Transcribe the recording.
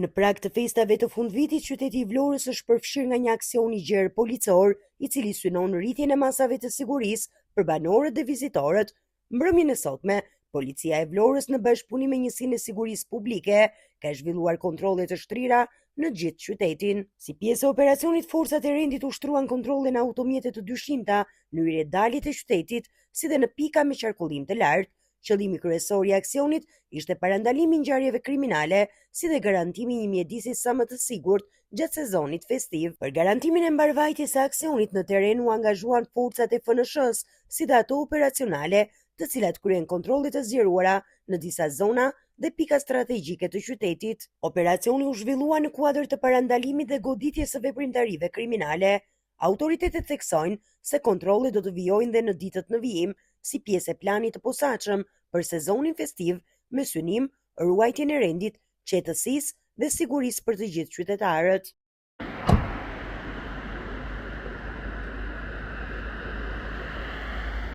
Në prag të festave të fundvitit, qyteti i Vlorës është përfshirë nga një aksion i gjerë policor, i cili synon rritjen e masave të sigurisë për banorët dhe vizitorët. Mbrëmjen e sotme, policia e Vlorës në bashkëpunim me Njësinë e Sigurisë Publike ka zhvilluar kontrolle të shtrira në gjithë qytetin. Si pjesë e operacionit, forcat e rendit ushtruan kontrolle në automjete të dyshimta në hyrje-daljet e qytetit, si dhe në pika me qarkullim të lartë. Qëllimi kryesor i aksionit ishte parandalimi i ngjarjeve kriminale, si dhe garantimi i një mjedisi sa më të sigurt gjatë sezonit festiv. Për garantimin e mbarvajtjes së aksionit në terren u angazhuan forcat e FNSH-s, si dhe ato operacionale, të cilat kryen kontrolle të zgjeruara në disa zona dhe pika strategjike të qytetit. Operacioni u zhvillua në kuadër të parandalimit dhe goditjes së veprimtarive kriminale. Autoritetet theksojnë se kontrollet do të vijojnë dhe në ditët në vijim, si pjesë e planit të posaçëm për sezonin festiv, me synim ruajtjen e rendit, qetësisë dhe sigurisë për të gjithë qytetarët.